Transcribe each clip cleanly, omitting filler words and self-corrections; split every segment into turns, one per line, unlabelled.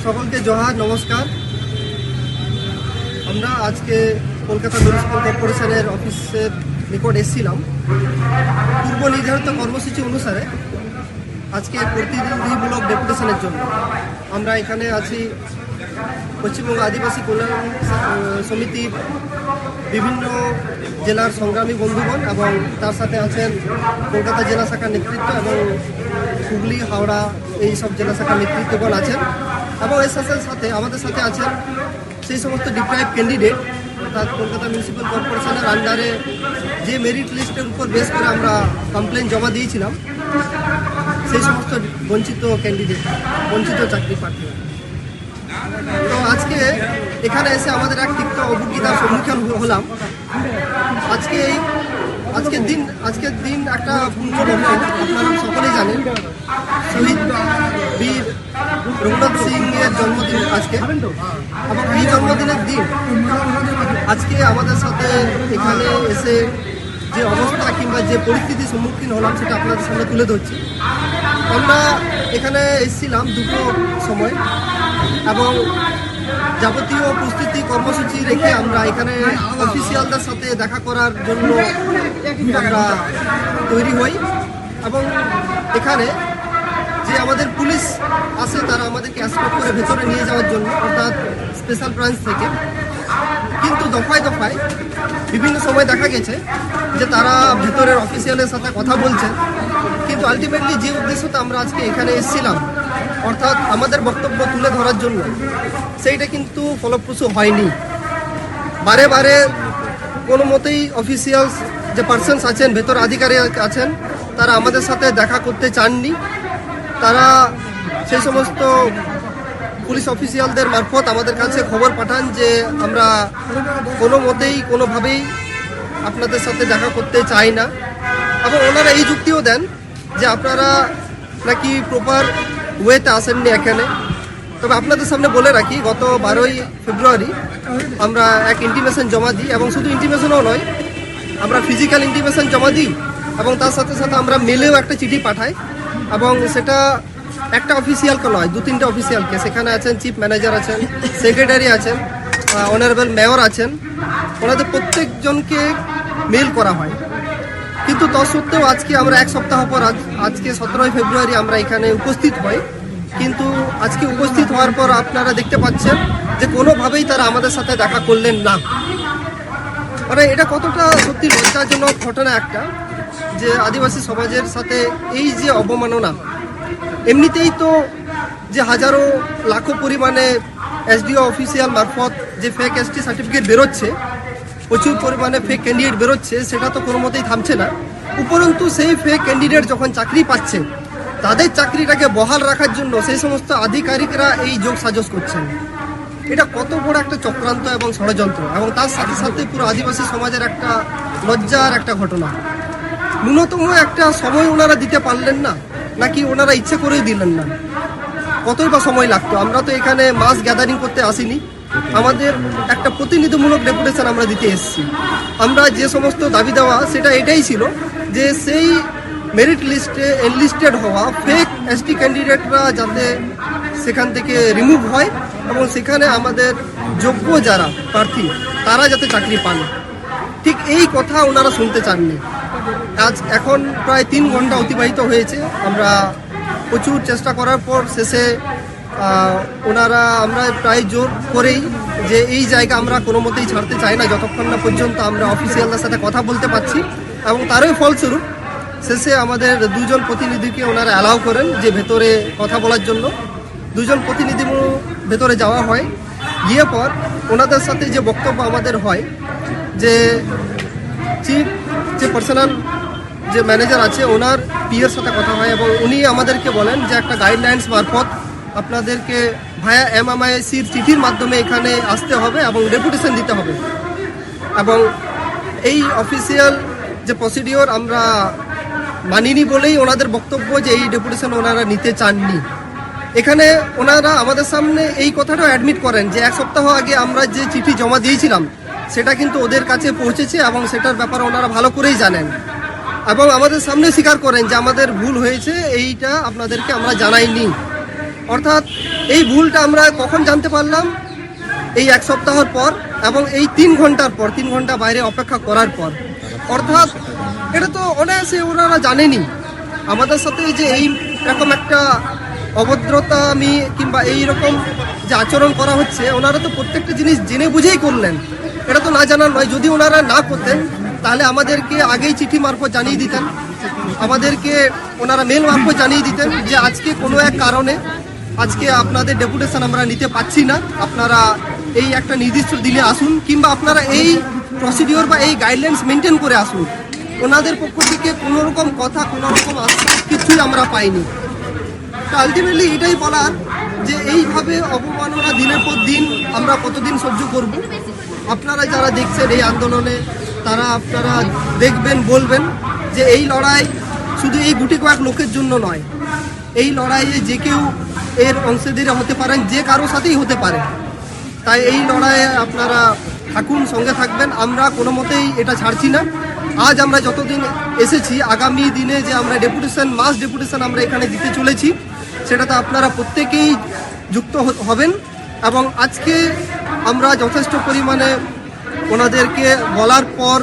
সকলকে জোহার, নমস্কার। আমরা আজকে কলকাতা মিউনিসিপ্যাল কর্পোরেশনের অফিসের নিকট এসেছিলাম পূর্ব নির্ধারিত কর্মসূচি অনুসারে আজকে প্রতিনিধিমূলক ডেপুটেশনের জন্য। আমরা এখানে আছি পশ্চিমবঙ্গ আদিবাসী কল্যাণ সমিতির বিভিন্ন জেলার সংগ্রামী বন্ধুগণ এবং তার সাথে আছেন কলকাতা জেলা শাখার নেতৃত্ব এবং হুগলি, হাওড়া এই সব জেলা শাখার নেতৃত্বগণ আছেন এবং এর সাথে আমাদের সাথে আছেন সেই সমস্ত ডিপ্রাইভ ক্যান্ডিডেট, অর্থাৎ কলকাতা মিউনিসিপ্যাল কর্পোরেশনের আন্ডারে যে মেরিট লিস্টের উপর বেস করে আমরা কমপ্লেন জমা দিয়েছিলাম সেই সমস্ত বঞ্চিত ক্যান্ডিডেট, বঞ্চিত চাকরি প্রার্থী। তো আজকে এখানে এসে আমাদের এক তিক্ত অভিজ্ঞতার সম্মুখীন হলাম। আজকের দিন একটা পুণ্যলগ্ন, আপনারা সকলেই জানেন শহীদ বীর রঘুনাথ সিং এর জন্মদিন আজকে, এবং এই জন্মদিনের দিন আজকে আমাদের সাথে এখানে এসে যে অবস্থা কিংবা যে পরিস্থিতির সম্মুখীন হলাম সেটা আপনাদের সামনে তুলে ধরছি। আমরা এখানে এসেছিলাম দুটো সময় এবং যাবতীয় প্রস্তুতি কর্মসূচি রেখে আমরা এখানে অফিসিয়ালদের সাথে দেখা করার জন্য আমরা তৈরি হই এবং এখানে যে আমাদের পুলিশ আসে তারা আমাদেরকে এসকর্ট করে ভেতরে নিয়ে যাওয়ার জন্য, অর্থাৎ স্পেশাল ব্রাঞ্চ থেকে। কিন্তু দফায় দফায় বিভিন্ন সময় দেখা গেছে যে তারা ভেতরের অফিসিয়ালের সাথে কথা বলছেন, কিন্তু আলটিমেটলি যে উদ্দেশ্যটা আমরা আজকে এখানে এসেছিলাম, অর্থাৎ আমাদের বক্তব্য তুলে ধরার জন্য, সেইটা কিন্তু ফলপ্রসূ হয়নি। বারে বারে কোনো মতেই অফিসিয়ালস যে পার্সনস আছেন, ভেতর আধিকারিক আছেন, তারা আমাদের সাথে দেখা করতে চাননি। তারা সেই সমস্ত পুলিশ অফিসিয়ালদের মারফত আমাদের কাছে খবর পাঠান যে আমরা কোনো মতেই কোনোভাবেই আপনাদের সাথে দেখা করতে চাই না, এবং ওনারা এই যুক্তিও দেন যে আপনারা নাকি প্রপার ওয়েতে আসেননি এখানে। তবে আপনাদের সামনে বলে রাখি, গত 12ই ফেব্রুয়ারি আমরা এক ইন্টিমেশন জমা দিই, এবং শুধু ইন্টিমেশনও নয়, আমরা ফিজিক্যাল ইন্টিমেশন জমা দিই এবং তার সাথে সাথে আমরা মেলেও একটা চিঠি পাঠাই, এবং সেটা একটা অফিসিয়ালকে নয়, 2-3টে অফিসিয়ালকে। সেখানে আছেন চিফ ম্যানেজার আছেন, সেক্রেটারি আছেন, অনারেবল মেয়র আছেন, ওনাদের প্রত্যেকজনকে মেল করা হয়। কিন্তু তা সত্ত্বেও আজকে আমরা এক সপ্তাহ পর আজকে 17ই ফেব্রুয়ারি আমরা এখানে উপস্থিত হই, কিন্তু আজকে উপস্থিত হওয়ার পর আপনারা দেখতে পাচ্ছেন যে কোনোভাবেই তারা আমাদের সাথে দেখা করলেন না। মানে এটা কতটা সত্যি লজ্জাজনক ঘটনা একটা, যে আদিবাসী সমাজের সাথে এই যে অবমাননা। এমনিতেই তো যে হাজারো লাখো পরিমাণে এসডিও অফিসিয়াল মারফত যে ফেক এসটি সার্টিফিকেট বেরোচ্ছে, প্রচুর পরিমাণে ফেক ক্যান্ডিডেট বেরোচ্ছে, সেটা তো কোনো মতেই থামছে না। উপরন্তু সেই ফেক ক্যান্ডিডেট যখন চাকরি পাচ্ছে, তাদের চাকরিটাকে বহাল রাখার জন্য সেই সমস্ত আধিকারিকরা এই যোগ সাজস করছেন। এটা কত বড় একটা চক্রান্ত এবং ষড়যন্ত্র, এবং তার সাথে সাথে পুরো আদিবাসী সমাজের একটা লজ্জার একটা ঘটনা। ন্যূনতম একটা সময় ওনারা দিতে পারলেন না, নাকি ওনারা ইচ্ছে করেই দিলেন না? কতই বা সময় লাগতো? আমরা তো এখানে মাস গ্যাদারিং করতে আসিনি, আমাদের একটা প্রতিনিধিমূলক ডেপুটেশন আমরা দিতে এসেছি। আমরা যে সমস্ত দাবি দেওয়া সেটা এটাই ছিল যে সেই মেরিট লিস্টে এনলিস্টেড হওয়া ফেক এসটি ক্যান্ডিডেটরা যাতে সেখান থেকে রিমুভ হয়, এবং সেখানে আমাদের যোগ্য যারা প্রার্থী তারা যাতে চাকরি পান। ঠিক এই কথা ওনারা শুনতে চাননি। এখন প্রায় 3 ঘন্টা অতিবাহিত হয়েছে। আমরা প্রচুর চেষ্টা করার পর শেষে আমরা প্রায় জোর করেই যে এই জায়গা আমরা কোনো মতেই ছাড়তে চাই না যতক্ষণ না পর্যন্ত আমরা অফিসিয়ালদের সাথে কথা বলতে পারছি, এবং তারই ফলস্বরূপ শেষে আমাদের 2 জন প্রতিনিধিকে ওনারা অ্যালাউ করেন যে ভেতরে কথা বলার জন্য। 2 জন প্রতিনিধি ভেতরে যাওয়া হয়। গিয়ে পর ওনাদের সাথে যে বক্তব্য আমাদের হয়, যে চিফ যে পার্সোনাল যে ম্যানেজার আছে ওনার পিএর সাথে কথা হয়, এবং উনি আমাদেরকে বলেন যে একটা গাইডলাইন্স মারফত আপনাদেরকে ভায়া MMICর চিঠির মাধ্যমে এখানে আসতে হবে এবং ডেপুটেশন দিতে হবে। এবং এই অফিসিয়াল যে প্রসিডিওর আমরা মানিনি বলেই ওনাদের বক্তব্য যে এই ডেপুটেশন ওনারা নিতে চাননি। এখানে ওনারা আমাদের সামনে এই কথাটাও অ্যাডমিট করেন যে 1 সপ্তাহ আগে আমরা যে চিঠি জমা দিয়েছিলাম সেটা কিন্তু ওদের কাছে পৌঁছেছে, এবং সেটার ব্যাপারে ওনারা ভালো করেই জানেন, এবং আমাদের সামনে স্বীকার করেন যে আমাদের ভুল হয়েছে, এইটা আপনাদেরকে আমরা জানাইনি। অর্থাৎ এই ভুলটা আমরা কখন জানতে পারলাম? এই 1 সপ্তাহের পর এবং এই 3 ঘন্টার পর, 3 ঘন্টা বাইরে অপেক্ষা করার পর। অর্থাৎ এটা তো অনায়াসে ওনারা জানেনি আমাদের সাথে যে এই রকম একটা অভদ্রতামি কিংবা এই রকম যে আচরণ করা হচ্ছে, ওনারা তো প্রত্যেকটা জিনিস জেনে বুঝেই করলেন। এটা তো না জানার নয়। যদি ওনারা না করতেন তাহলে আমাদেরকে আগেই চিঠি মারফত জানিয়ে দিতেন, আমাদেরকে ওনারা মেল মারফত জানিয়ে দিতেন যে আজকে কোনো এক কারণে আজকে আপনাদের ডেপুটেশন আমরা নিতে পারছি না, আপনারা এই একটা নির্দিষ্ট দিনে আসুন, কিংবা আপনারা এই প্রসিডিওর বা এই গাইডলাইন্স মেনটেন করে আসুন। ওনাদের পক্ষ থেকে কোনো রকম কথা, কোনো রকম কিছুই আমরা পাইনি। তো আলটিমেটলি এটাই বলার যে এইভাবে অবমাননা দিনের পর দিন আমরা কতদিন সহ্য করব। আপনারা যারা দেখছেন এই আন্দোলনে, তারা আপনারা দেখবেন, বলবেন যে এই লড়াই শুধু এই গুটি কয়েক লোকের জন্য নয়। এই লড়াইয়ে যে কেউ এর অংশীদার হতে পারেন, যে কারো সাথেই হতে পারে। তাই এই লড়াইয়ে আপনারা থাকুন, সঙ্গে থাকবেন। আমরা কোনো মতেই এটা ছাড়ছি না। আজ আমরা যতদিন এসেছি, আগামী দিনে যে আমরা ডেপুটেশন, মাস ডেপুটেশন আমরা এখানে দিতে চলেছি, সেটাতে আপনারা প্রত্যেকেই যুক্ত হবেন। এবং আজকে আমরা যথেষ্ট পরিমাণে ওনাদেরকে বলার পর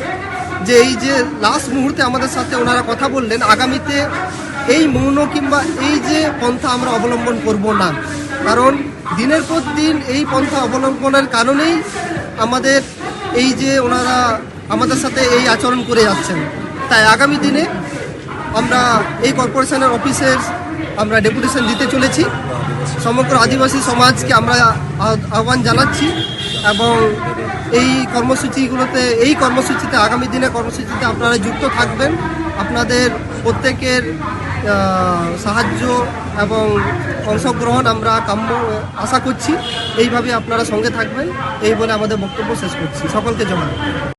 যে এই যে লাস্ট মুহূর্তে আমাদের সাথে ওনারা কথা বললেন, আগামীতে এই মৌন কিংবা এই যে পন্থা আমরা অবলম্বন করব না। কারণ দিনের পর দিন এই পন্থা অবলম্বনের কারণেই আমাদের এই যে ওনারা আমাদের সাথে এই আচরণ করে যাচ্ছেন। তাই আগামী দিনে আমরা এই কর্পোরেশনের অফিসের আমরা ডেপুটেশন দিতে চলেছি। সমগ্র আদিবাসী সমাজকে আমরা আহ্বান জানাচ্ছি এবং এই কর্মসূচিতে আগামী দিনে কর্মসূচিতে আপনারা যুক্ত থাকবেন। আপনাদের প্রত্যেকের সাহায্য এবং অংশগ্রহণ আমরা আশা করছি। এইভাবে আপনারা সঙ্গে থাকবেন, এই বলে আমাদের বক্তব্য শেষ করছি। সকলকে জয়।